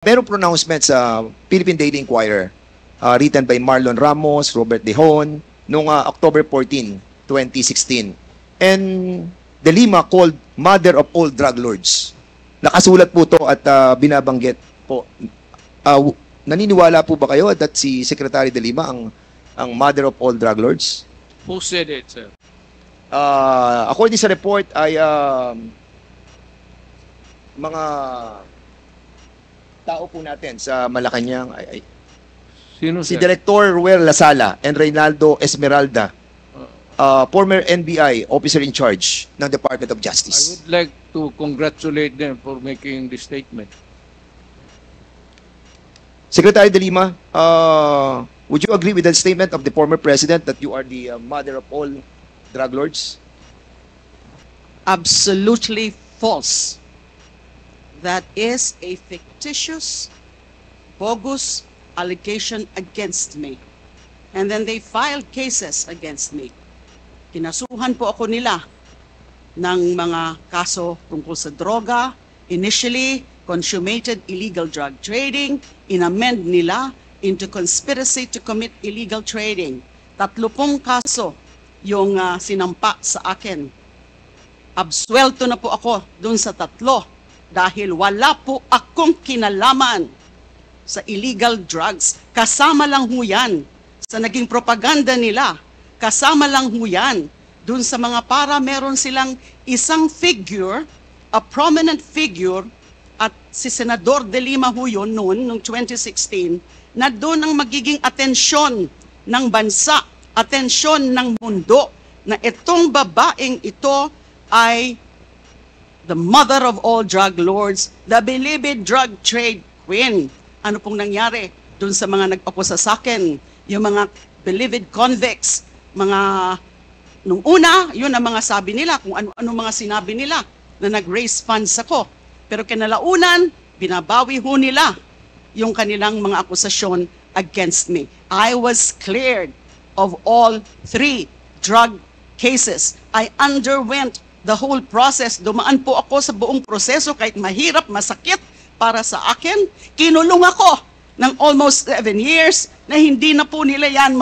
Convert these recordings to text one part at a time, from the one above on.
Merong pronouncement sa Philippine Daily Inquirer written by Marlon Ramos, Robert Dehon, noong October 14, 2016. And De Lima called mother of all drug lords. Nakasulat po to at binabanggit po. Naniniwala po ba kayo that si Secretary De Lima ang mother of all drug lords? Who said it, sir? According sa report ay mga tao po natin sa Malacanang Sino, si sir? Director Ruel Lasala and Reynaldo Esmeralda, former NBI officer in charge ng Department of I Justice. would like to congratulate them for making this statement. Secretary De Lima, would you agree with the statement of the former president that you are the mother of all drug lords? Absolutely false. That is a fictitious, bogus allegation against me. And then they filed cases against me. Kinasuhan po ako nila ng mga kaso tungkol sa droga. Initially, consummated illegal drug trading. Inamend nila into conspiracy to commit illegal trading. 30 kaso yung sinampa sa akin. Absuelto na po ako dun sa 3 dahil wala po akong kinalaman sa illegal drugs. Kasama lang ho yan sa naging propaganda nila. Kasama lang ho yan dun sa mga meron silang isang figure, a prominent figure, at si Senador De Lima ho yun noong 2016, na doon ang magiging atensyon ng bansa, atensyon ng mundo, na itong babaeng ito ay the mother of all drug lords, the beloved drug trade queen. Ano pong nangyari dun sa mga nag-akusa sa akin? Yung mga beloved convicts, nung una, yun ang mga sabi nila, kung ano mga sinabi nila, na nag-raise funds ako. Pero kinalaunan, binabawi ho nila yung kanilang mga akusasyon against me. I was cleared of all 3 drug cases. I underwent the whole process. Dumaan po ako sa buong proseso kahit mahirap, masakit para sa akin. Kinulong ako ng almost 7 years na hindi na po nila yan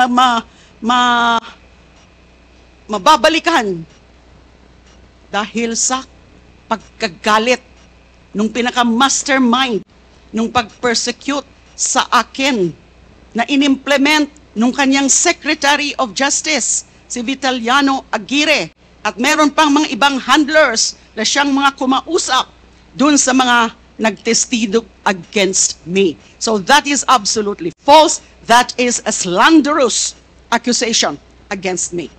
mababalikan dahil sa pagkagalit nung pinaka-mastermind nung pag-persecute sa akin na inimplement nung kanyang Secretary of Justice, si Vitaliano Aguirre. At meron pang mga ibang handlers na siyang mga kumausap dun sa mga nagtestigo against me. So that is absolutely false. That is a slanderous accusation against me.